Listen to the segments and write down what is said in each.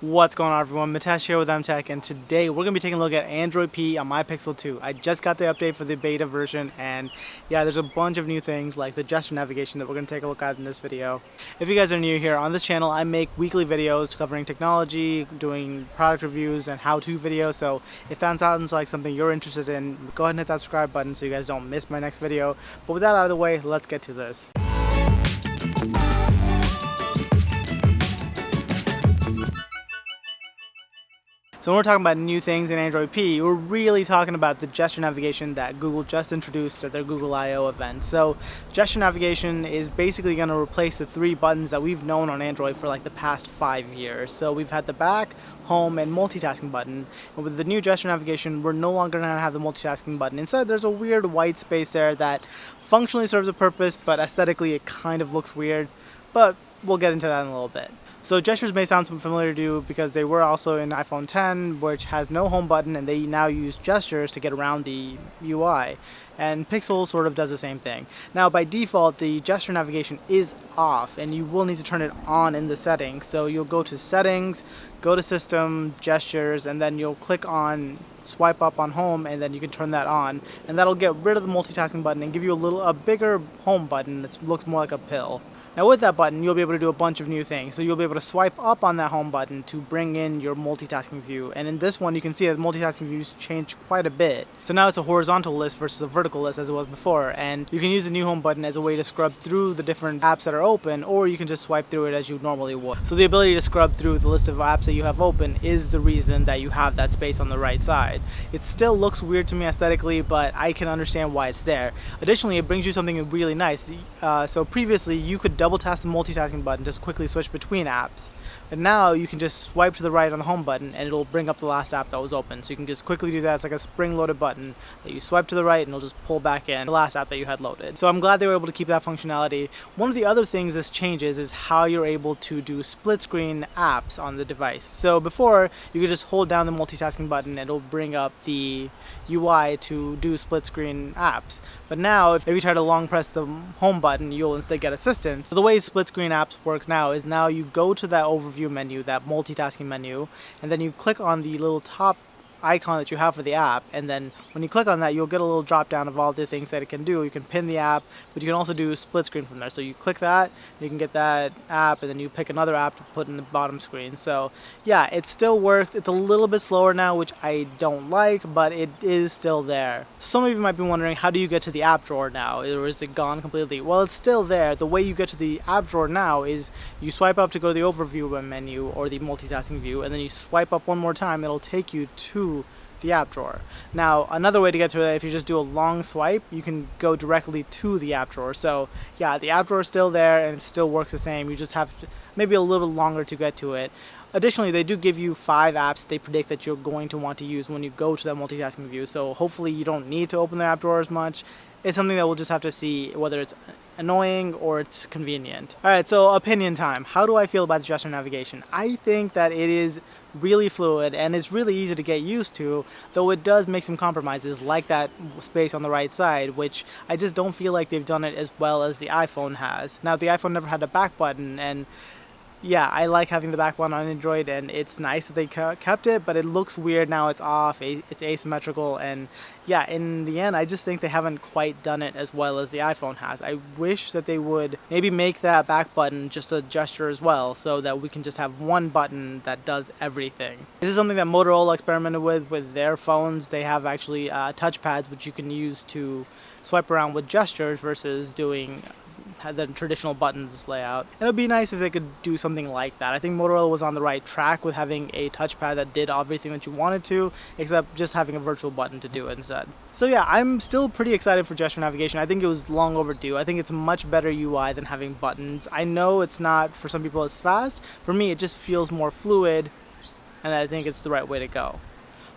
What's going on, everyone? Mitesh here with MTech, and today we're going to be taking a look at Android P on my Pixel 2. I just got the update for the beta version, and yeah, there's a bunch of new things like the gesture navigation that we're going to take a look at in this video. If you guys are new here, on this channel I make weekly videos covering technology, doing product reviews, and how-to videos, so if that sounds like something you're interested in, go ahead and hit that subscribe button so you guys don't miss my next video. But with that out of the way, let's get to this. So when we're talking about new things in Android P, we're really talking about the gesture navigation that Google just introduced at their Google I/O event. So gesture navigation is basically going to replace the three buttons that we've known on Android for like the past 5 years. So we've had the back, home, and multitasking button. And with the new gesture navigation, we're no longer going to have the multitasking button. Instead, there's a weird white space there that functionally serves a purpose, but aesthetically it kind of looks weird. But we'll get into that in a little bit. So gestures may sound familiar to you because they were also in iPhone 10, which has no home button, and they now use gestures to get around the UI. And Pixel sort of does the same thing. Now by default, the gesture navigation is off, and you will need to turn it on in the settings. So you'll go to Settings, go to System, Gestures, and then you'll click on swipe up on home, and then you can turn that on, and that'll get rid of the multitasking button and give you a bigger home button that looks more like a pill. Now with that button, you'll be able to do a bunch of new things. So you'll be able to swipe up on that home button to bring in your multitasking view. And in this one, you can see that the multitasking views changed quite a bit. So now it's a horizontal list versus a vertical list as it was before. And you can use the new home button as a way to scrub through the different apps that are open, or you can just swipe through it as you normally would. So the ability to scrub through the list of apps that you have open is the reason that you have that space on the right side. It still looks weird to me aesthetically, but I can understand why it's there. Additionally, it brings you something really nice. So previously, you could double tap the multitasking button to quickly switch between apps. And now you can just swipe to the right on the home button and it'll bring up the last app that was open. So you can just quickly do that. It's like a spring-loaded button that you swipe to the right and it'll just pull back in the last app that you had loaded. So I'm glad they were able to keep that functionality. One of the other things this changes is how you're able to do split screen apps on the device. So before, you could just hold down the multitasking button and it'll bring up the UI to do split screen apps. But now, if you try to long press the home button, you'll instead get assistance. So the way split screen apps work now is now you go to that overview menu, that multitasking menu, and then you click on the little top icon that you have for the app, and then when you click on that, you'll get a little drop down of all the things that it can do. You can pin the app, but you can also do split screen from there. So you click that, you can get that app, and then you pick another app to put in the bottom screen. So yeah, it still works. It's a little bit slower now, which I don't like, but it is still there. Some of you might be wondering, how do you get to the app drawer now, or is it gone completely? Well, it's still there. The way you get to the app drawer now is you swipe up to go to the overview menu or the multitasking view, and then you swipe up one more time. It'll take you to the app drawer. Now another way to get to it, if you just do a long swipe, you can go directly to the app drawer. So yeah, the app drawer is still there and it still works the same. You just have to, maybe a little longer to get to it. Additionally, they do give you 5 apps they predict that you're going to want to use when you go to that multitasking view. So hopefully you don't need to open the app drawer as much. It's something that we'll just have to see whether it's annoying or it's convenient. Alright, so opinion time. How do I feel about the gesture navigation? I think that it is really fluid and it's really easy to get used to, though it does make some compromises like that space on the right side, which I just don't feel like they've done it as well as the iPhone has. Now the iPhone never had a back button, and yeah, I like having the back button on Android, and it's nice that they kept it, but it looks weird now. It's off, it's asymmetrical, and yeah, in the end, I just think they haven't quite done it as well as the iPhone has. I wish that they would maybe make that back button just a gesture as well, so that we can just have one button that does everything. This is something that Motorola experimented with their phones. They have actually touchpads which you can use to swipe around with gestures versus doing the traditional buttons layout. And it would be nice if they could do something like that. I think Motorola was on the right track with having a touchpad that did everything that you wanted to, except just having a virtual button to do it instead. So yeah, I'm still pretty excited for gesture navigation. I think it was long overdue. I think it's a much better UI than having buttons. I know it's not, for some people, as fast. For me, it just feels more fluid, and I think it's the right way to go.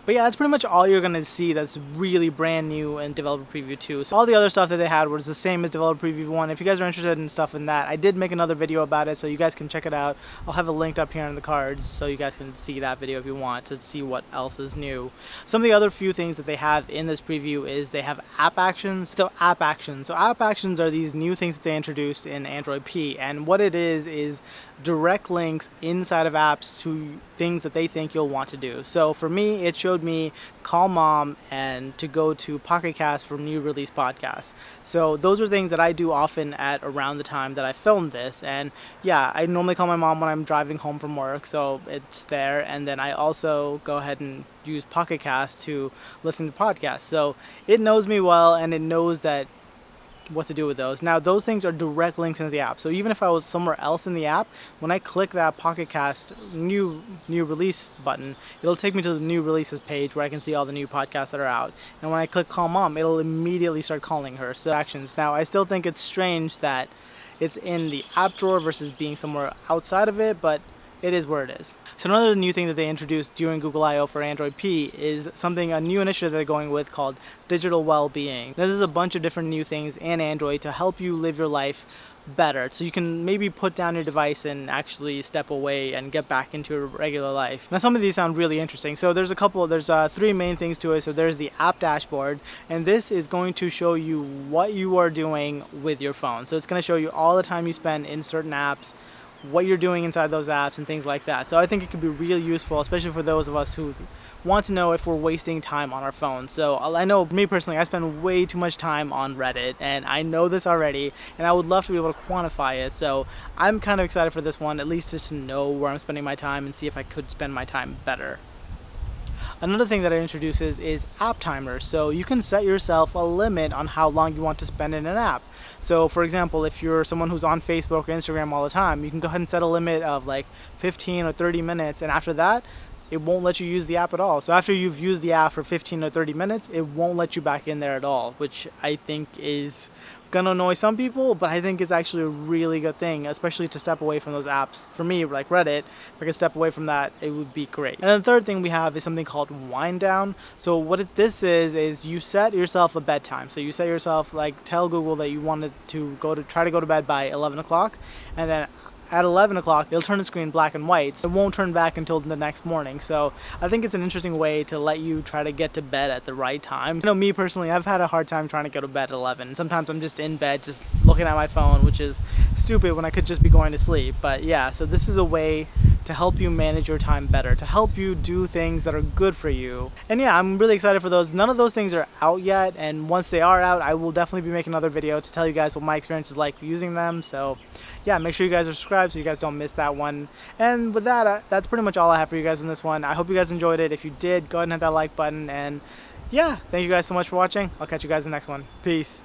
But yeah, that's pretty much all you're going to see that's really brand new in Developer Preview 2. So all the other stuff that they had was the same as Developer Preview 1. If you guys are interested in stuff in that, I did make another video about it, so you guys can check it out. I'll have it linked up here in the cards, so you guys can see that video if you want to see what else is new. Some of the other few things that they have in this preview is they have app actions. So app actions are these new things that they introduced in Android P, and what it is direct links inside of apps to things that they think you'll want to do. So for me, it showed me Call Mom and to go to Pocket Cast for new release podcasts. So those are things that I do often at around the time that I filmed this. And yeah, I normally call my mom when I'm driving home from work, so it's there. And then I also go ahead and use Pocket Cast to listen to podcasts. So it knows me well, and it knows that what to do with those. Now, those things are direct links into the app. So even if I was somewhere else in the app, when I click that Pocket Cast new release button, it'll take me to the new releases page where I can see all the new podcasts that are out. And when I click Call Mom, it'll immediately start calling her. So actions. Now, I still think it's strange that it's in the app drawer versus being somewhere outside of it, but it is where it is. So another new thing that they introduced during Google I/O for Android P is a new initiative they're going with called digital well-being. Now, this is a bunch of different new things in Android to help you live your life better. So you can maybe put down your device and actually step away and get back into your regular life. Now, some of these sound really interesting. So there's three main things to it. So there's the app dashboard, and this is going to show you what you are doing with your phone. So it's going to show you all the time you spend in certain apps, what you're doing inside those apps, and things like that. So I think it could be really useful, especially for those of us who want to know if we're wasting time on our phones. So I know me personally, I spend way too much time on Reddit, and I know this already, and I would love to be able to quantify it. So I'm kind of excited for this one, at least just to know where I'm spending my time and see if I could spend my time better. Another thing that it introduces is app timers. So you can set yourself a limit on how long you want to spend in an app. So for example, if you're someone who's on Facebook or Instagram all the time, you can go ahead and set a limit of like 15 or 30 minutes, and after that, it won't let you use the app at all. So after you've used the app for 15 or 30 minutes, it won't let you back in there at all, which I think is gonna annoy some people, but I think it's actually a really good thing, especially to step away from those apps. For me, like Reddit, if I could step away from that, it would be great. And then the third thing we have is something called wind down. So what this is you set yourself a bedtime. So you set yourself, like, tell Google that you wanted to try to go to bed by 11 o'clock, and then at 11 o'clock, it'll turn the screen black and white. So it won't turn back until the next morning. So I think it's an interesting way to let you try to get to bed at the right time. You know, me personally, I've had a hard time trying to go to bed at 11. Sometimes I'm just in bed, just looking at my phone, which is stupid when I could just be going to sleep. But yeah, so this is a way to help you manage your time better, to help you do things that are good for you. And yeah, I'm really excited for those. None of those things are out yet, and once they are out, I will definitely be making another video to tell you guys what my experience is like using them. So yeah, make sure you guys are subscribed so you guys don't miss that one. And with that, that's pretty much all I have for you guys in this one. I hope you guys enjoyed it. If you did, go ahead and hit that like button. And yeah, thank you guys so much for watching. I'll catch you guys in the next one. Peace.